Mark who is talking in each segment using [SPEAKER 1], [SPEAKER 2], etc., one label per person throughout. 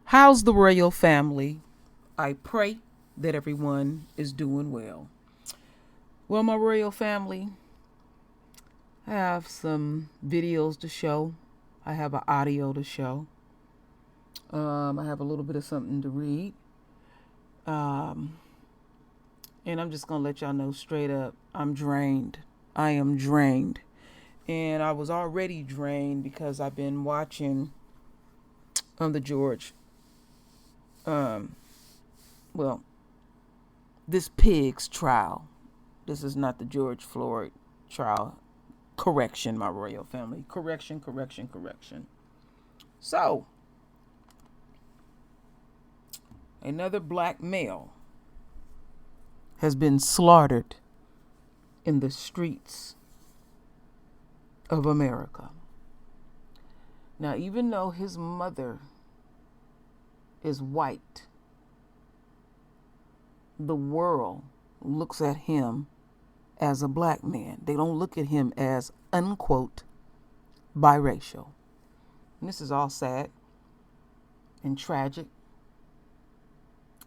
[SPEAKER 1] How's the royal family? I pray that everyone is doing well. Well, my royal family, I have some videos to show. I have an audio to show. I have a little bit of something to read. Um, and I'm just going to let y'all know straight up, I'm drained. I am drained. And I was already drained because I've been watching the George, um, well, this pig's trial. This is not the George Floyd trial. Correction, my royal family. Correction. So, another black male has been slaughtered in the streets of America. Now, even though his mother is white, the world looks at him as a black man. They don't look at him as, unquote, biracial. And this is all sad and tragic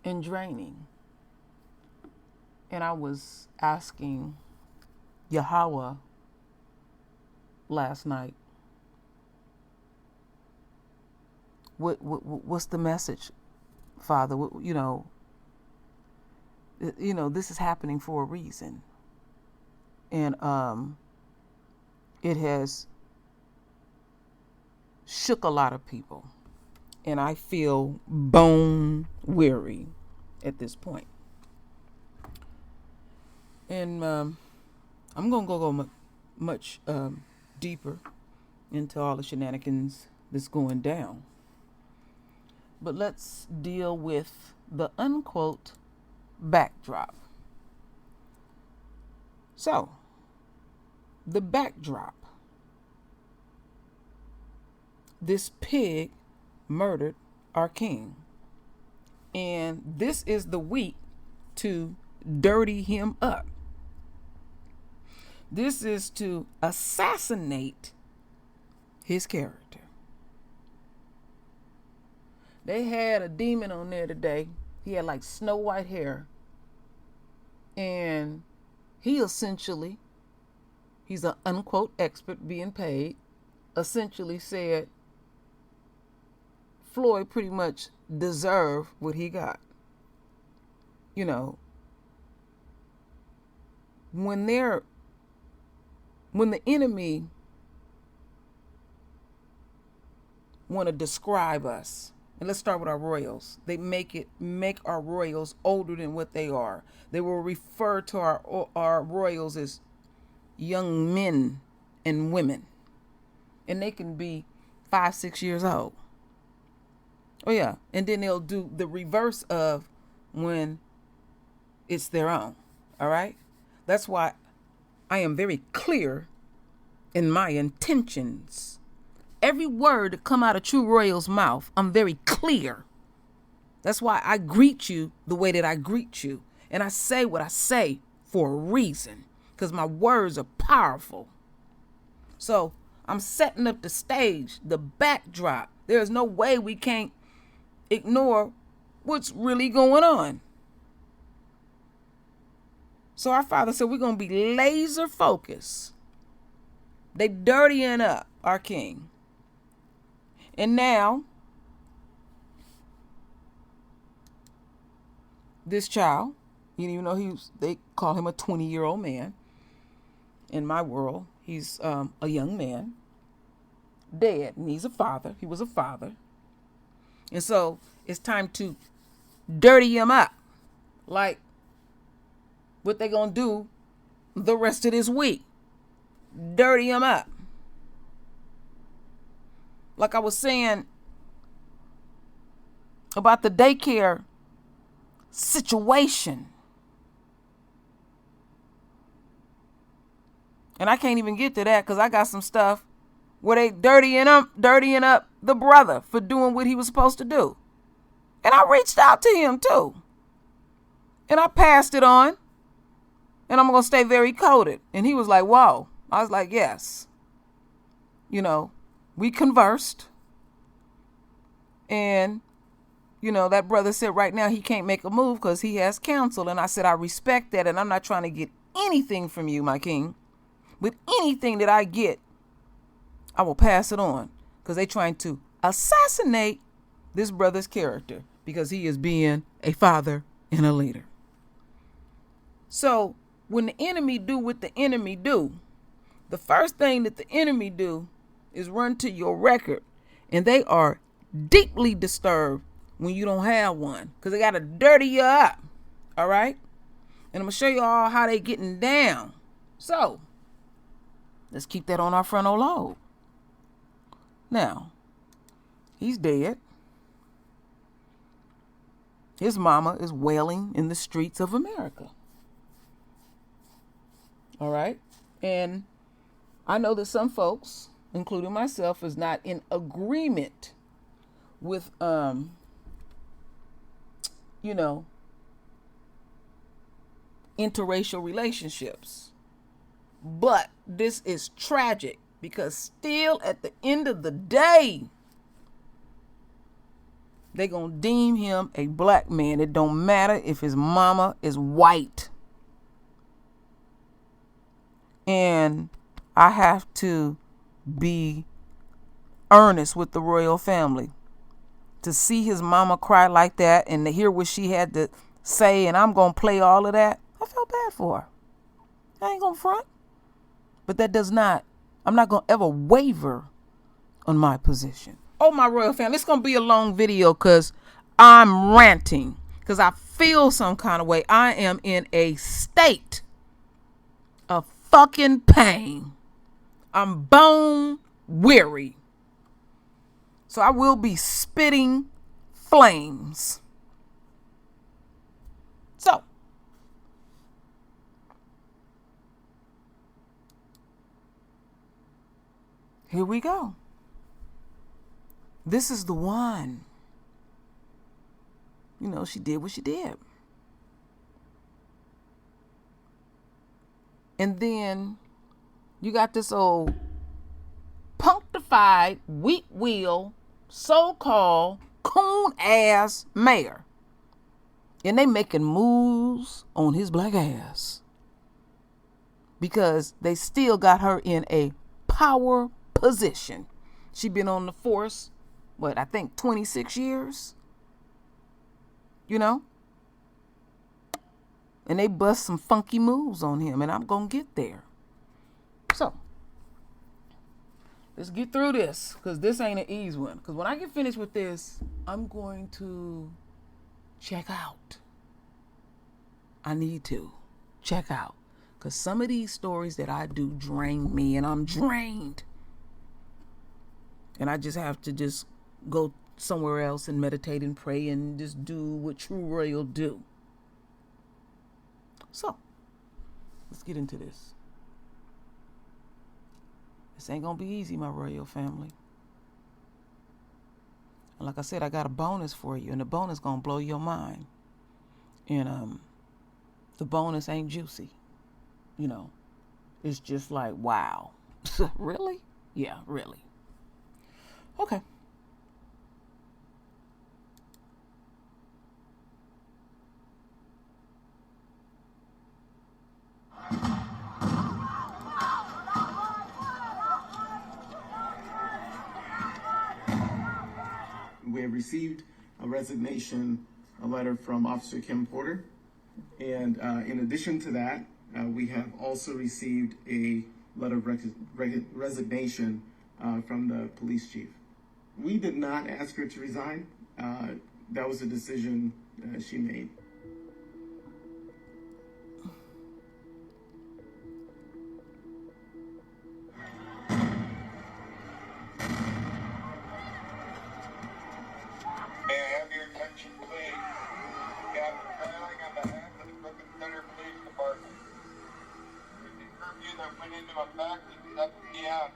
[SPEAKER 1] and draining. And I was asking Yahweh last night, what's the message, Father? This is happening for a reason. And it has shook a lot of people. And I feel bone weary at this point. And I'm going to go much deeper into all the shenanigans that's going down. But let's deal with the unquote backdrop. So, the backdrop. This pig murdered our king. And this is the week to dirty him up. This is to assassinate his character. They had a demon on there today. He had like snow white hair. And he essentially, he's an unquote expert being paid, essentially said Floyd pretty much deserved what he got. You know, when the enemy want to describe us, and let's start with our royals. They make our royals older than what they are. They will refer to our royals as young men and women. And they can be 5, 6 years old. Oh yeah. And then they'll do the reverse of when it's their own. All right. That's why I am very clear in my intentions. Every word that come out of True Royal's mouth, I'm very clear. That's why I greet you the way that I greet you. And I say what I say for a reason. Because my words are powerful. So I'm setting up the stage, the backdrop. There is no way we can't ignore what's really going on. So our Father said we're going to be laser focused. They dirtying up our king. And now, this child, you didn't even know they call him a 20-year-old man. In my world, he's a young man, dead, and he's a father. He was a father. And so it's time to dirty him up. Like what they gonna do the rest of this week. Dirty him up. Like I was saying about the daycare situation. And I can't even get to that because I got some stuff where they dirtying up the brother for doing what he was supposed to do. And I reached out to him too. And I passed it on. And I'm going to stay very coded. And he was like, whoa. I was like, yes. We conversed. And You know, that brother said right now he can't make a move because he has counsel. And I said, I respect that. And I'm not trying to get anything from you, my king. With anything that I get, I will pass it on, because they're trying to assassinate this brother's character because he is being a father and a leader. So when the enemy do what the enemy do, the first thing that the enemy do is run to your record, and they are deeply disturbed when you don't have one, because they got to dirty you up. All right. And I'm going to show you all how they getting down. So let's keep that on our frontal lobe. Now, he's dead. His mama is wailing in the streets of America. All right. And I know that some folks, including myself, is not in agreement with, interracial relationships. But this is tragic, because still at the end of the day, they're going to deem him a black man. It don't matter if his mama is white. And I have to be earnest with the royal family. To see his mama cry like that and to hear what she had to say, and I'm going to play all of that, I felt bad for her. I ain't going to front. But that does not, I'm not going to ever waver on my position. Oh, my royal family, it's going to be a long video because I'm ranting, because I feel some kind of way. I am in a state of fucking pain. I'm bone weary. So I will be spitting flames. So, here we go. This is the one. You know, she did what she did. And then you got this old punctified, weak wheel, so-called coon ass mayor. And they making moves on his black ass, because they still got her in a power position. She been on the force, I think 26 years. You know? And they bust some funky moves on him, and I'm going to get there. So, let's get through this, because this ain't an easy one. Because when I get finished with this, I'm going to check out. I need to check out. Because some of these stories that I do drain me, and I'm drained. And I just have to just go somewhere else and meditate and pray and just do what true royal do. So, let's get into this. This ain't gonna be easy, my royal family. And like I said, I got a bonus for you, and the bonus gonna blow your mind. And the bonus ain't juicy. You know, it's just like, wow. Really? Yeah, really. Okay.
[SPEAKER 2] We have received a resignation, a letter from Officer Kim Porter. And in addition to that, we have also received a letter of resignation from the police chief. We did not ask her to resign. That was a decision she made.
[SPEAKER 3] May I have your attention, please? Captain Trailing on behalf of the Brooklyn Center Police Department. There's a curfew that went into effect at 7 p.m.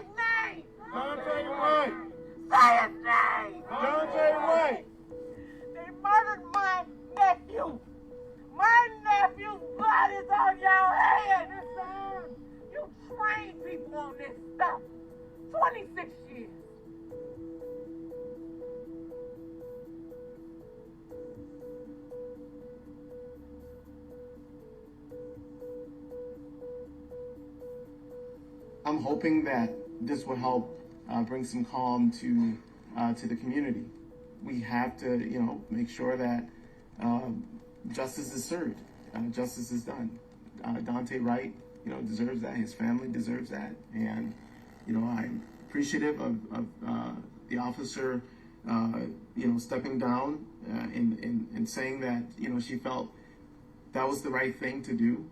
[SPEAKER 4] his name!
[SPEAKER 3] Daunte Wright!
[SPEAKER 4] Say his name!
[SPEAKER 3] Daunte Wright!
[SPEAKER 4] They murdered my nephew! My nephew's blood is on your hands! It's on! You train people on this stuff! 26 years!
[SPEAKER 2] I'm hoping that this will help bring some calm to the community. We have to, make sure that justice is served, justice is done. Daunte Wright, deserves that. His family deserves that, and I'm appreciative of the officer, stepping down and saying that she felt that was the right thing to do.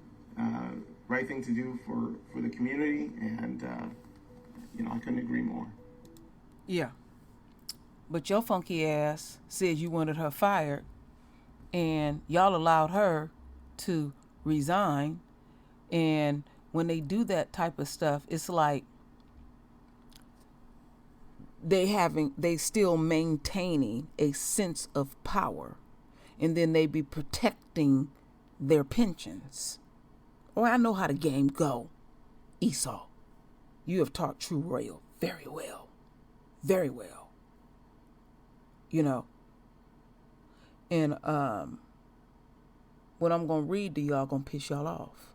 [SPEAKER 2] Right thing to do for the community, and I couldn't agree more.
[SPEAKER 1] Yeah. But your funky ass said you wanted her fired, and y'all allowed her to resign. And when they do that type of stuff, it's like they still maintaining a sense of power, and then they be protecting their pensions. Oh, I know how the game go. Esau, you have taught true royal very well. Very well. And what I'm going to read to y'all going to piss y'all off.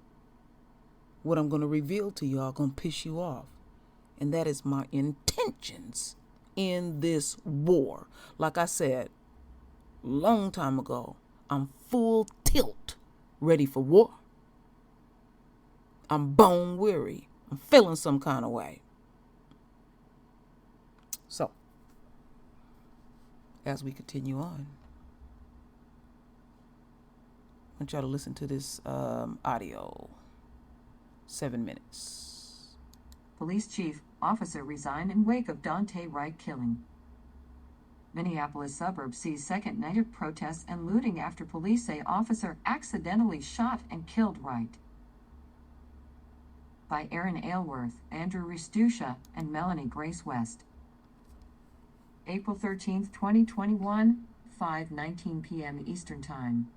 [SPEAKER 1] What I'm going to reveal to y'all going to piss you off. And that is my intentions in this war. Like I said, long time ago, I'm full tilt, ready for war. I'm bone weary. I'm feeling some kind of way. So, as we continue on, I want y'all to listen to this audio. 7 minutes.
[SPEAKER 5] Police chief officer resigned in wake of Daunte Wright killing. Minneapolis suburb sees second night of protests and looting after police say officer accidentally shot and killed Wright. By Aaron Aylworth, Andrew Ristusha, and Melanie Grace West. April 13, 2021, 5:19 p.m. Eastern Time.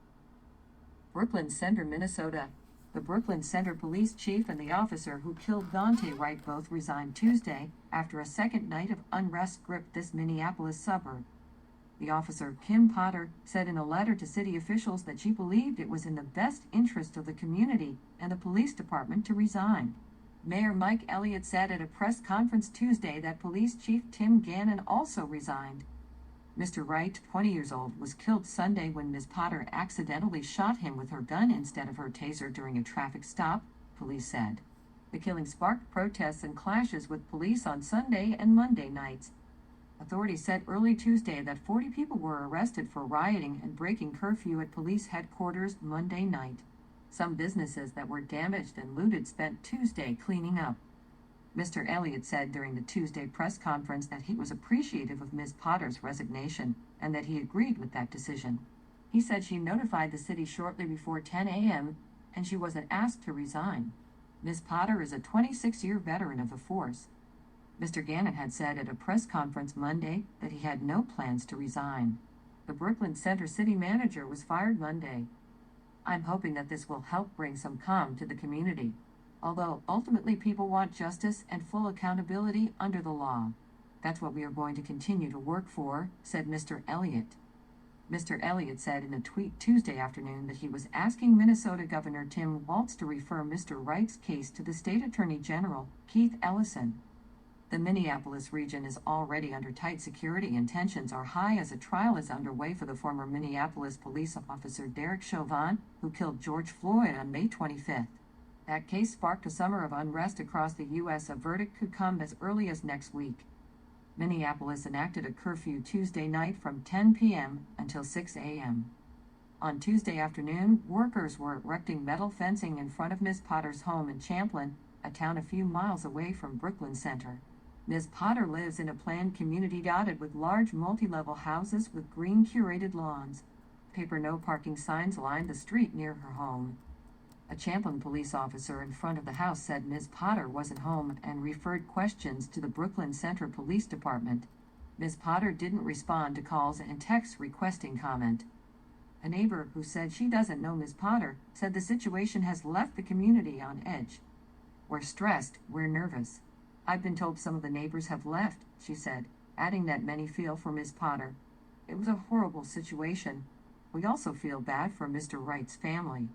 [SPEAKER 5] Brooklyn Center, Minnesota. The Brooklyn Center police chief and the officer who killed Daunte Wright both resigned Tuesday after a second night of unrest gripped this Minneapolis suburb. The officer, Kim Potter, said in a letter to city officials that she believed it was in the best interest of the community and the police department to resign. Mayor Mike Elliott said at a press conference Tuesday that Police Chief Tim Gannon also resigned. Mr. Wright, 20 years old, was killed Sunday when Ms. Potter accidentally shot him with her gun instead of her taser during a traffic stop, police said. The killing sparked protests and clashes with police on Sunday and Monday nights. Authorities said early Tuesday that 40 people were arrested for rioting and breaking curfew at police headquarters Monday night. Some businesses that were damaged and looted spent Tuesday cleaning up. Mr. Elliott said during the Tuesday press conference that he was appreciative of Ms. Potter's resignation and that he agreed with that decision. He said she notified the city shortly before 10 a.m. and she wasn't asked to resign. Ms. Potter is a 26-year veteran of the force. Mr. Gannon had said at a press conference Monday that he had no plans to resign. The Brooklyn Center city manager was fired Monday. I'm hoping that this will help bring some calm to the community. Although ultimately people want justice and full accountability under the law. That's what we are going to continue to work for, said Mr. Elliott. Mr. Elliott said in a tweet Tuesday afternoon that he was asking Minnesota Governor Tim Walz to refer Mr. Wright's case to the state attorney general, Keith Ellison. The Minneapolis region is already under tight security and tensions are high as a trial is underway for the former Minneapolis police officer Derek Chauvin, who killed George Floyd on May 25th. That case sparked a summer of unrest across the U.S. A verdict could come as early as next week. Minneapolis enacted a curfew Tuesday night from 10 p.m. until 6 a.m. On Tuesday afternoon, workers were erecting metal fencing in front of Ms. Potter's home in Champlin, a town a few miles away from Brooklyn Center. Ms. Potter lives in a planned community dotted with large multi-level houses with green curated lawns. Paper no parking signs lined the street near her home. A Champlin police officer in front of the house said Ms. Potter wasn't home and referred questions to the Brooklyn Center Police Department. Ms. Potter didn't respond to calls and texts requesting comment. A neighbor who said she doesn't know Ms. Potter said the situation has left the community on edge. We're stressed, we're nervous. I've been told some of the neighbors have left, she said, adding that many feel for Ms. Potter. It was a horrible situation. We also feel bad for Mr. Wright's family.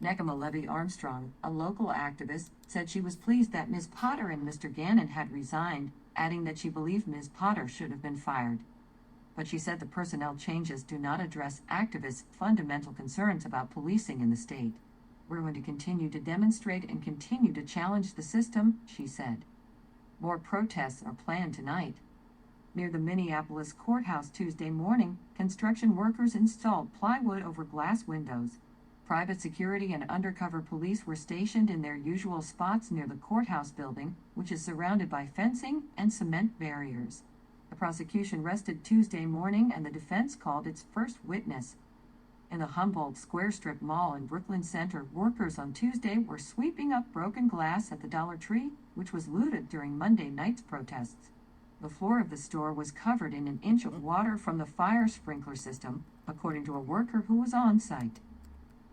[SPEAKER 5] Nekema Levy Armstrong, a local activist, said she was pleased that Ms. Potter and Mr. Gannon had resigned, adding that she believed Ms. Potter should have been fired. But she said the personnel changes do not address activists' fundamental concerns about policing in the state. We're going to continue to demonstrate and continue to challenge the system, she said. More protests are planned tonight. Near the Minneapolis courthouse Tuesday morning, construction workers installed plywood over glass windows. Private security and undercover police were stationed in their usual spots near the courthouse building, which is surrounded by fencing and cement barriers. The prosecution rested Tuesday morning and the defense called its first witness. In the Humboldt Square Strip Mall in Brooklyn Center, workers on Tuesday were sweeping up broken glass at the Dollar Tree, which was looted during Monday night's protests. The floor of the store was covered in an inch of water from the fire sprinkler system, according to a worker who was on site.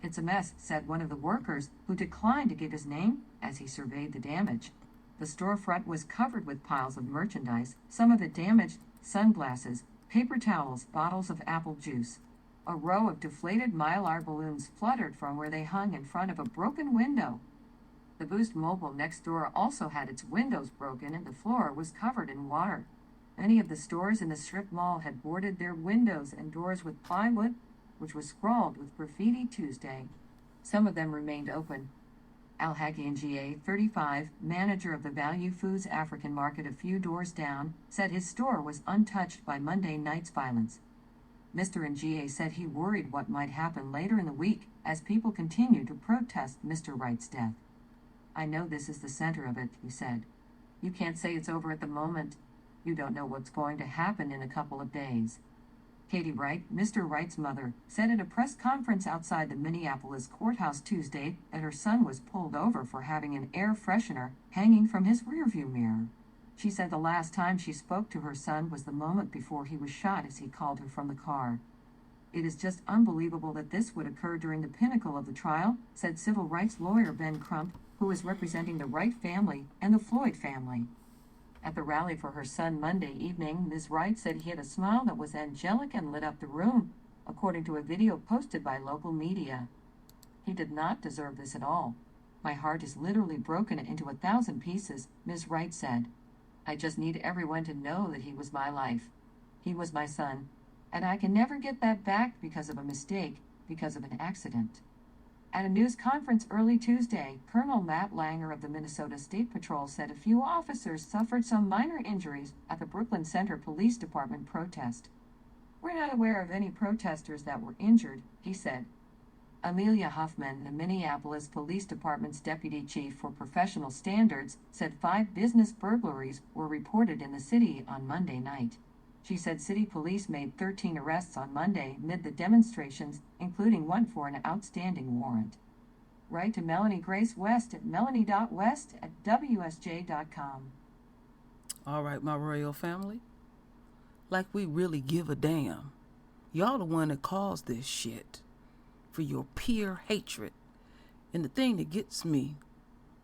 [SPEAKER 5] It's a mess, said one of the workers, who declined to give his name as he surveyed the damage. The storefront was covered with piles of merchandise, some of it damaged, sunglasses, paper towels, bottles of apple juice. A row of deflated Mylar balloons fluttered from where they hung in front of a broken window. The Boost Mobile next door also had its windows broken and the floor was covered in water. Many of the stores in the strip mall had boarded their windows and doors with plywood, which was scrawled with graffiti Tuesday. Some of them remained open. Al Hakian GA, 35, manager of the Value Foods African market a few doors down, said his store was untouched by Monday night's violence. Mr. Njie said he worried what might happen later in the week as people continue to protest Mr. Wright's death. I know this is the center of it, he said. You can't say it's over at the moment. You don't know what's going to happen in a couple of days. Katie Wright, Mr. Wright's mother, said at a press conference outside the Minneapolis courthouse Tuesday that her son was pulled over for having an air freshener hanging from his rearview mirror. She said the last time she spoke to her son was the moment before he was shot as he called her from the car. It is just unbelievable that this would occur during the pinnacle of the trial, said civil rights lawyer Ben Crump, who is representing the Wright family and the Floyd family. At the rally for her son Monday evening, Ms. Wright said he had a smile that was angelic and lit up the room, according to a video posted by local media. He did not deserve this at all. My heart is literally broken into 1,000 pieces, Ms. Wright said. I just need everyone to know that he was my life. He was my son, and I can never get that back because of a mistake, because of an accident. At a news conference early Tuesday, Colonel Matt Langer of the Minnesota State Patrol said a few officers suffered some minor injuries at the Brooklyn Center Police Department protest. We're not aware of any protesters that were injured, he said. Amelia Huffman, the Minneapolis Police Department's deputy chief for professional standards, said 5 business burglaries were reported in the city on Monday night. She said city police made 13 arrests on Monday amid the demonstrations, including one for an outstanding warrant. Write to Melanie Grace West at melanie.west@wsj.com.
[SPEAKER 1] All right, my royal family. Like we really give a damn. Y'all the one that caused this shit. For your pure hatred. And the thing that gets me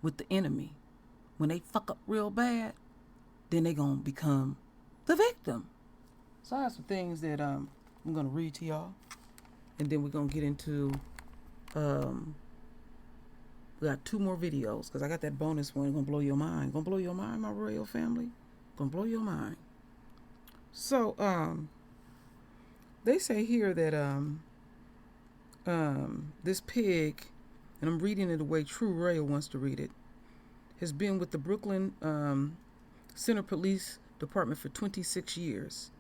[SPEAKER 1] with the enemy, when they fuck up real bad, then they gonna become the victim. So I have some things that I'm gonna read to y'all, and then we're gonna get into we got 2 more videos because I got that bonus one gonna blow your mind. Gonna blow your mind, my royal family. Gonna blow your mind. So they say here that this pig, and I'm reading it the way True Royal wants to read it, has been with the Brooklyn Center Police Department for 26 years.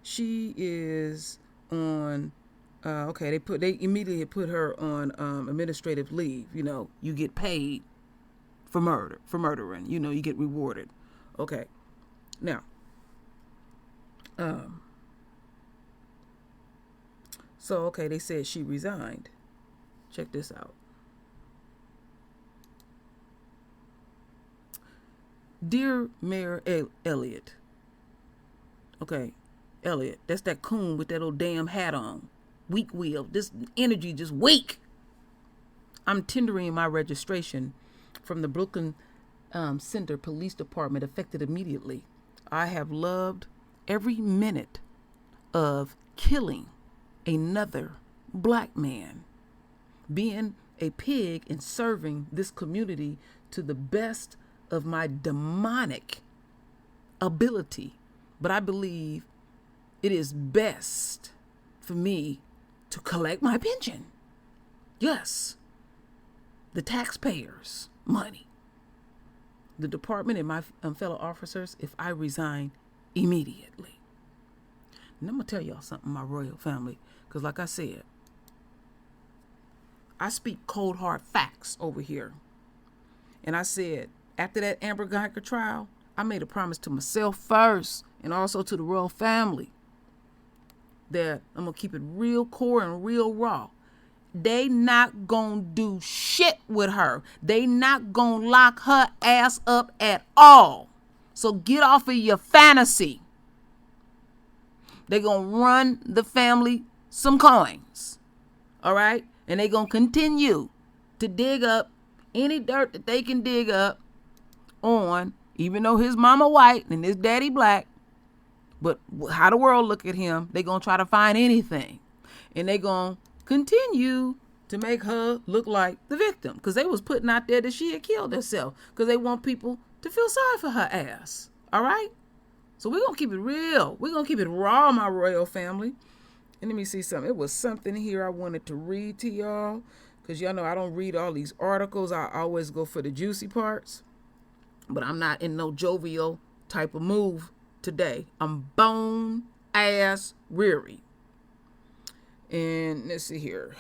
[SPEAKER 1] She is on they immediately put her on administrative leave. You know, you get paid for murdering, you know, you get rewarded. Okay. Now they said she resigned. Check this out. Dear Mayor Elliott. Okay, Elliott, that's that coon with that old damn hat on. Weak wheel. This energy just weak. I'm tendering my registration from the Brooklyn Center Police Department effective immediately. I have loved every minute of killing another black man, being a pig and serving this community to the best of my demonic ability. But I believe it is best for me to collect my pension. Yes, the taxpayers' money. The department and my fellow officers, if I resign immediately. And I'm going to tell y'all something, my royal family, because like I said, I speak cold hard facts over here. And I said, after that Amber Geiger trial, I made a promise to myself first and also to the royal family that I'm going to keep it real core and real raw. They not gonna do shit with her. They not gonna lock her ass up at all. So get off of your fantasy. They gonna run the family some coins. All right? And they gonna continue to dig up any dirt that they can dig up on, even though his mama white and his daddy black. But how the world look at him, they gonna try to find anything. And they gonna continue to make her look like the victim, because they was putting out there that she had killed herself because they want people to feel sorry for her ass. All right? So we're going to keep it real. We're going to keep it raw, my royal family. And let me see something. It was something here I wanted to read to y'all, because y'all know I don't read all these articles. I always go for the juicy parts. But I'm not in no jovial type of move today. I'm bone ass weary. And let's see here.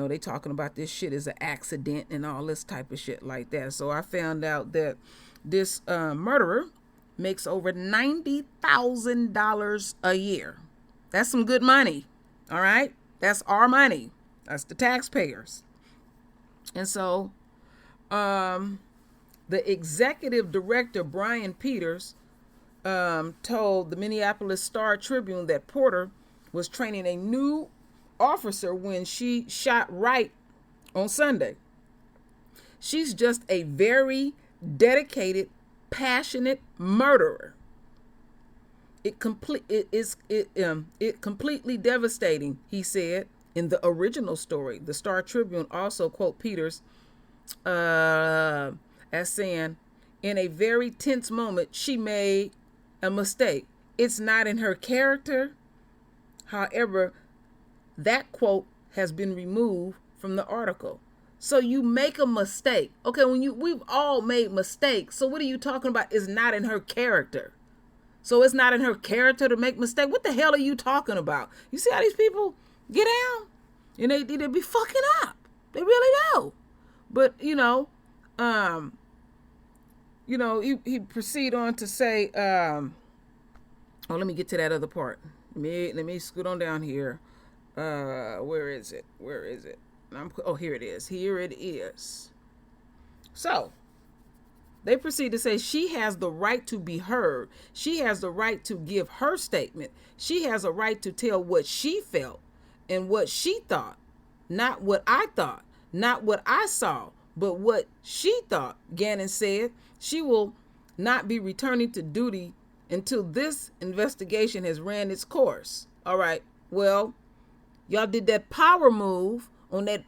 [SPEAKER 1] They talking about this shit as an accident and all this type of shit like that. So I found out that this murderer makes over $90,000 a year. That's some good money. All right? That's our money. That's the taxpayers. And so the executive director, Brian Peters, told the Minneapolis Star-Tribune that Porter was training a new officer when she shot Wright on Sunday. She's just a very dedicated, passionate murderer. It completely devastating, he said in the original story. The Star-Tribune also quote Peters as saying, in a very tense moment, she made a mistake. It's not in her character. However, that quote has been removed from the article. So you make a mistake. Okay, we've all made mistakes. So what are you talking about? It's not in her character. So it's not in her character to make mistakes. What the hell are you talking about? You see how these people get down? And they be fucking up. They really do. But he proceed on to say, let me get to that other part. Let me scoot on down here. Where is it? Here it is. So they proceed to say she has the right to be heard. She has the right to give her statement. She has a right to tell what she felt and what she thought. Not what I thought, not what I saw, but what she thought. Gannon said she will not be returning to duty until this investigation has ran its course. All right. Well, y'all did that power move on that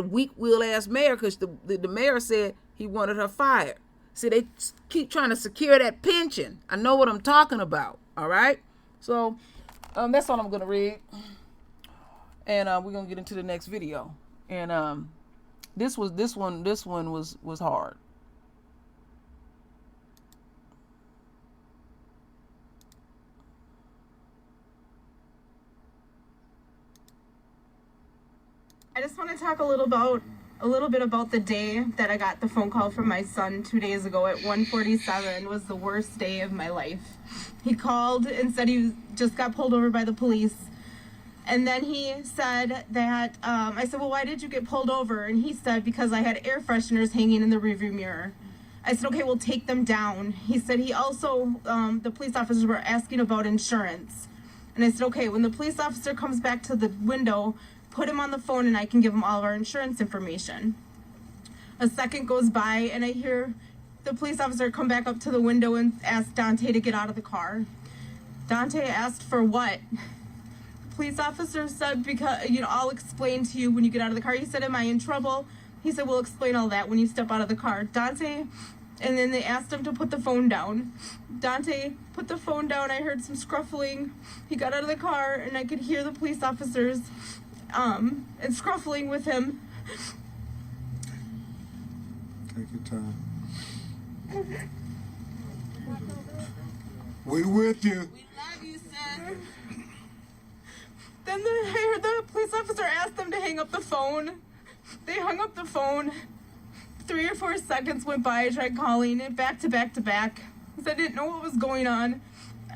[SPEAKER 1] weak wheel ass mayor, because the mayor said he wanted her fired. See, they keep trying to secure that pension. I know what I'm talking about. All right. So that's all I'm gonna read, and we're gonna get into the next video. And this one was hard.
[SPEAKER 6] I just want to talk a little bit about the day that I got the phone call from my son 2 days ago at 1:47. Was the worst day of my life. He called and said he just got pulled over by the police. And then he said that, I said, well, why did you get pulled over? And he said, because I had air fresheners hanging in the rearview mirror. I said, okay, we'll take them down. He said he also, the police officers were asking about insurance. And I said, okay, when the police officer comes back to the window, put him on the phone and I can give him all of our insurance information. A second goes by and I hear the police officer come back up to the window and ask Daunte to get out of the car. Daunte asked for what? Police officer said, because, you know, I'll explain to you when you get out of the car. He said, am I in trouble? He said, we'll explain all that when you step out of the car. Daunte, and then they asked him to put the phone down. Daunte put the phone down. I heard some scruffling. He got out of the car and I could hear the police officers and scruffling with him.
[SPEAKER 7] Take your time. We with you.
[SPEAKER 6] We love you, sir. Then I heard the police officer ask them to hang up the phone. They hung up the phone. 3 or 4 seconds went by. I tried calling it back to back to back because I didn't know what was going on.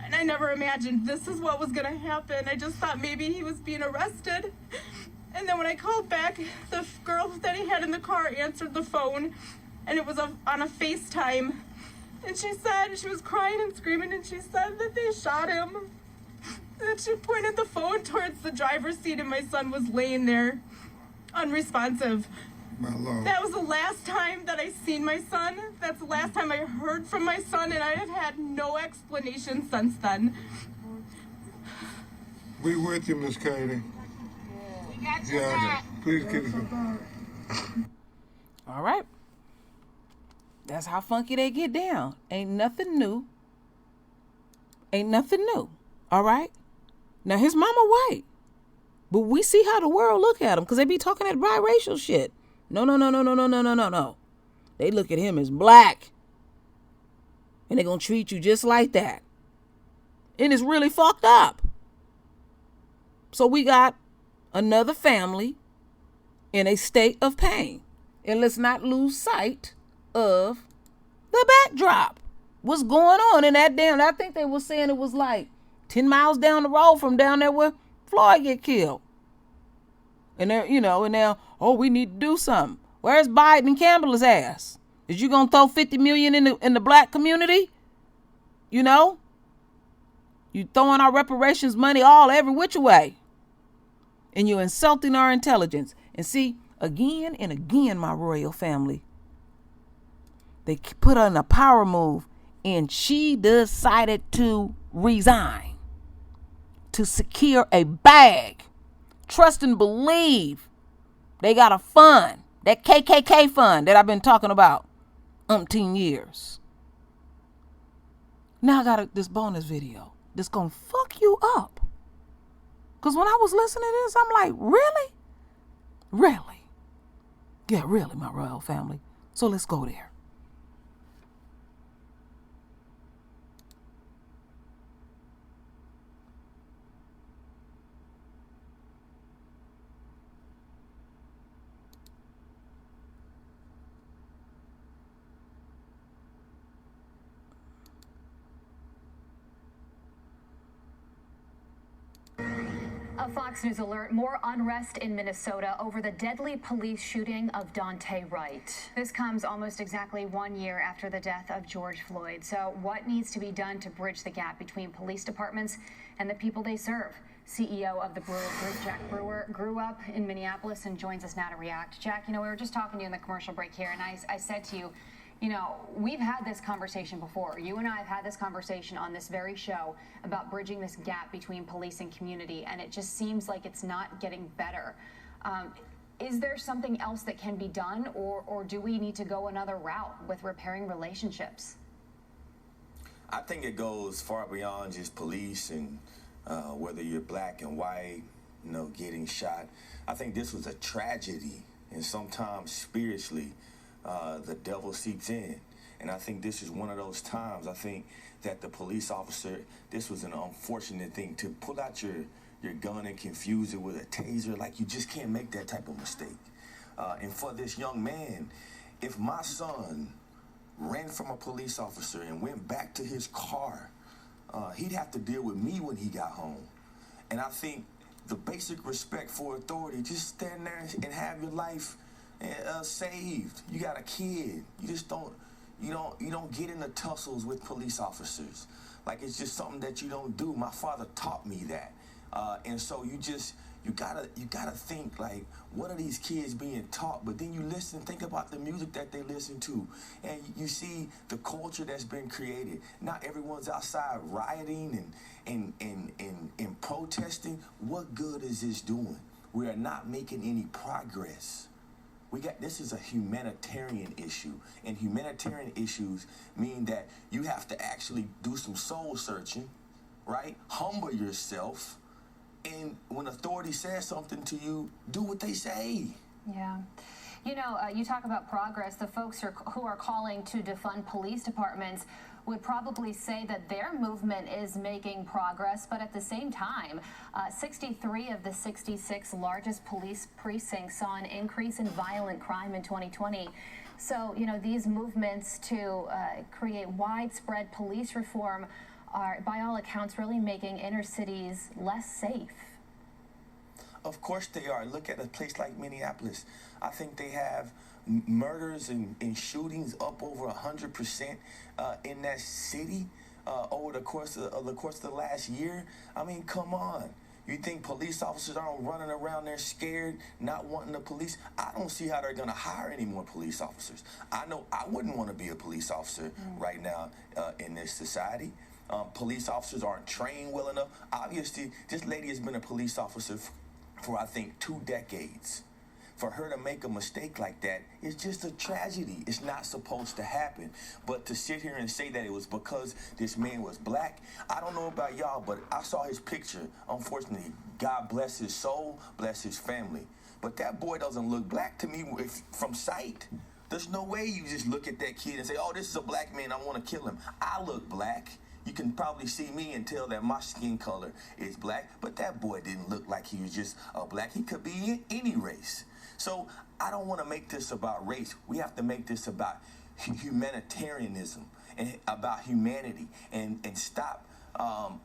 [SPEAKER 6] And I never imagined this is what was going to happen. I just thought maybe he was being arrested. And then when I called back, the girl that he had in the car answered the phone. And it was on a FaceTime. And she said, she was crying and screaming, and she said that they shot him. And she pointed the phone towards the driver's seat, and my son was laying there, unresponsive.
[SPEAKER 7] My Lord.
[SPEAKER 6] That was the last time that I seen my son. That's the last time I heard from my son, and I have had no explanation since then.
[SPEAKER 7] We with you, Miss Katie.
[SPEAKER 4] We got your
[SPEAKER 7] Yeah,
[SPEAKER 4] back.
[SPEAKER 7] please get it.
[SPEAKER 1] All right. That's how funky they get down. Ain't nothing new. Ain't nothing new. All right. Now his mama white, but we see how the world look at him because they be talking that biracial shit. No. They look at him as black, and they gonna treat you just like that. And it's really fucked up. So we got another family in a state of pain, and let's not lose sight of the backdrop. What's going on in that damn? I think they were saying it was like 10 miles down the road from down there where Floyd get killed. And they're, and now, we need to do something. Where's Biden and Campbell's ass? Is you gonna throw $50 million in the black community? You throwing our reparations money every which way. And you're insulting our intelligence. And see, again and again, my royal family, they put her in a power move and she decided to resign to secure a bag. Trust and believe they got a fund, that KKK fund that I've been talking about umpteen years. Now I got this bonus video that's gonna fuck you up. Because when I was listening to this, I'm like, really? Really? Yeah, really, my royal family. So let's go there.
[SPEAKER 8] A Fox News alert, more unrest in Minnesota over the deadly police shooting of Daunte Wright. This comes almost exactly 1 year after the death of George Floyd. So what needs to be done to bridge the gap between police departments and the people they serve? CEO of the Brewer Group, Jack Brewer, grew up in Minneapolis and joins us now to react. Jack, we were just talking to you in the commercial break here, and I said to you, we've had this conversation before. You and I have had this conversation on this very show about bridging this gap between police and community, and it just seems like it's not getting better. Is there something else that can be done, or do we need to go another route with repairing relationships?
[SPEAKER 9] I think it goes far beyond just police and whether you're black and white, getting shot. I think this was a tragedy, and sometimes spiritually, the devil seeps in. And I think this is one of those times. I think that the police officer, this was an unfortunate thing to pull out your gun and confuse it with a taser. Like, you just can't make that type of mistake. And for this young man, if my son ran from a police officer and went back to his car, he'd have to deal with me when he got home. And I think the basic respect for authority. Just stand there and have your life saved. You got a kid. You just don't get into tussles with police officers. Like, it's just something that you don't do. My father taught me that. And so you gotta think, like, what are these kids being taught? But then you think about the music that they listen to, and you see the culture that's been created. Not everyone's outside rioting and protesting. What good is this doing? We are not making any progress. This is a humanitarian issue, and humanitarian issues mean that you have to actually do some soul searching, right? Humble yourself, and when authority says something to you, do what they say.
[SPEAKER 8] Yeah. You talk about progress. The folks who are calling to defund police departments would probably say that their movement is making progress, but at the same time, 63 of the 66 largest police precincts saw an increase in violent crime in 2020. So, these movements to create widespread police reform are, by all accounts, really making inner cities less safe.
[SPEAKER 9] Of course they are. Look at a place like Minneapolis. I think they have murders and shootings up over 100% in that city over the course of the last year. I mean, come on. You think police officers aren't running around there scared, not wanting the police? I don't see how they're going to hire any more police officers. I know I wouldn't want to be a police officer right now in this society. Police officers aren't trained well enough. Obviously, this lady has been a police officer for I think 2 decades. For her to make a mistake like that is just a tragedy. It's not supposed to happen. But to sit here and say that it was because this man was black, I don't know about y'all, but I saw his picture. Unfortunately, God bless his soul, bless his family. But that boy doesn't look black to me from sight. There's no way you just look at that kid and say, oh, this is a black man, I want to kill him. I look black. You can probably see me and tell that my skin color is black, but that boy didn't look like he was just a black. He could be in any race. So I don't want to make this about race. We have to make this about humanitarianism and about humanity and stop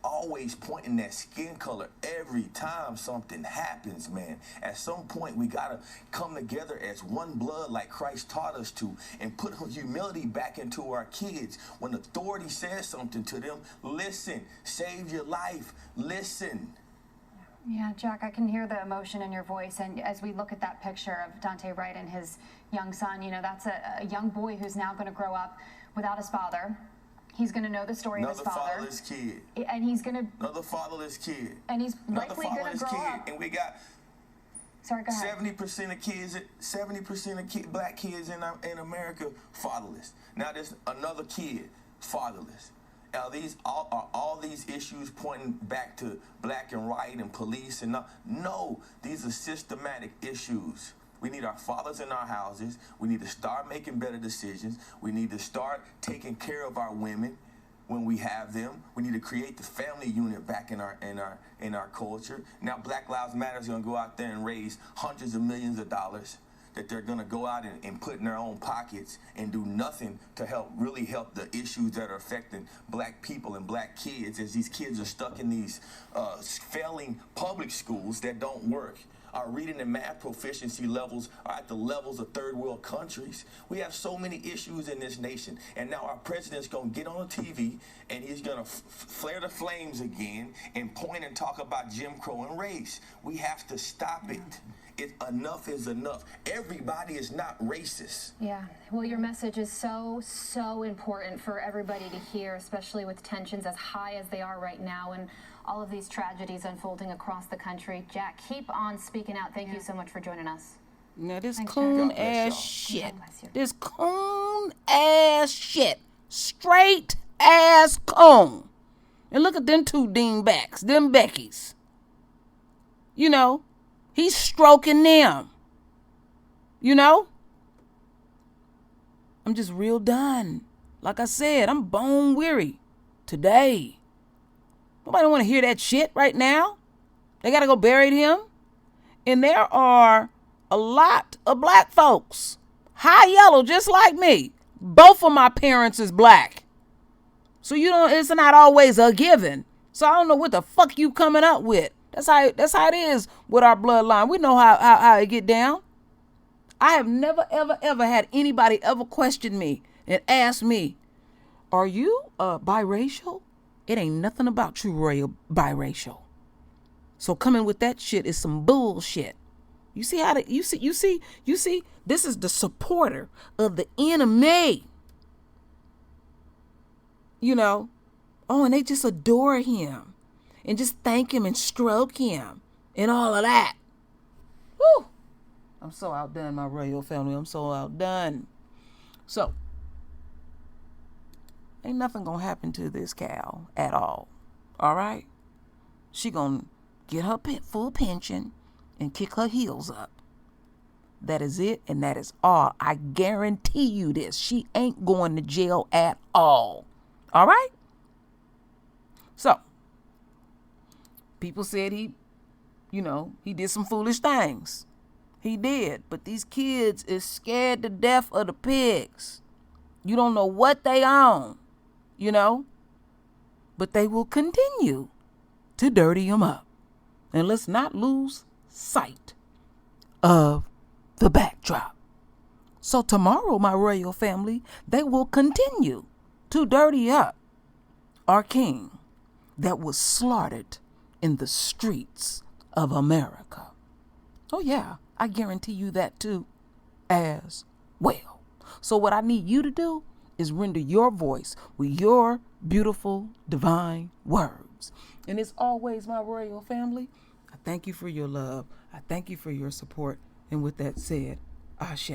[SPEAKER 9] always pointing that skin color every time something happens, man. At some point, we got to come together as one blood like Christ taught us to and put humility back into our kids. When authority says something to them, listen, save your life, listen.
[SPEAKER 8] Yeah, Jack, I can hear the emotion in your voice. And as we look at that picture of Daunte Wright and his young son, that's a young boy who's now going to grow up without his father. He's going to know the story of his father.
[SPEAKER 9] Another fatherless kid.
[SPEAKER 8] And he's going to...
[SPEAKER 9] Another fatherless kid.
[SPEAKER 8] And he's likely going to grow up.
[SPEAKER 9] And we got...
[SPEAKER 8] Sorry, go ahead.
[SPEAKER 9] 70% of black kids in America fatherless. Now there's another kid fatherless. Now all these issues pointing back to black and white and police and no, these are systematic issues. We need our fathers in our houses. We need to start making better decisions. We need to start taking care of our women when we have them. We need to create the family unit back in our culture. Now Black Lives Matter is going to go out there and raise hundreds of millions of dollars that they're going to go out and put in their own pockets and do nothing to really help the issues that are affecting black people and black kids, as these kids are stuck in these failing public schools that don't work. Our reading and math proficiency levels are at the levels of third world countries. We have so many issues in this nation. And now our president's going to get on the TV and he's going to flare the flames again and point and talk about Jim Crow and race. We have to stop it. Enough is enough. Everybody is not racist.
[SPEAKER 8] Yeah. Well, your message is so important for everybody to hear, especially with tensions as high as they are right now and all of these tragedies unfolding across the country. Jack, keep on speaking out. Thank you so much for joining us.
[SPEAKER 1] Now this
[SPEAKER 8] Thanks,
[SPEAKER 1] coon
[SPEAKER 8] Jack.
[SPEAKER 1] ass shit.
[SPEAKER 8] God bless you.
[SPEAKER 1] This coon ass shit. Straight ass coon. And look at them two dingbacks, them Beckys. He's stroking them. I'm just real done. Like I said, I'm bone weary today. Nobody want to hear that shit right now. They got to go bury him. And there are a lot of black folks. High yellow, just like me. Both of my parents is black. So it's not always a given. So I don't know what the fuck you coming up with. That's how it is with our bloodline. We know how it get down. I have never, ever, ever had anybody ever question me and ask me, are you biracial? It ain't nothing about true royal biracial. So coming with that shit is some bullshit. You see how you see this is the supporter of the enemy. You know, oh, and they just adore him and just thank him and stroke him and all of that. Woo! I'm so outdone, my royal family. I'm so outdone. So, ain't nothing gonna happen to this cow at all. All right? She gonna get her full pension and kick her heels up. That is it, and that is all. I guarantee you this. She ain't going to jail at all. All right? So, people said he did some foolish things. He did. But these kids is scared to death of the pigs. You don't know what they own, you know? But they will continue to dirty them up. And let's not lose sight of the backdrop. So tomorrow, my royal family, they will continue to dirty up our king that was slaughtered in the streets of America. Oh yeah, I guarantee you that too as well. So what I need you to do is render your voice with your beautiful divine words. And it's always, my royal family, I thank you for your love. I thank you for your support. And with that said, Ashe.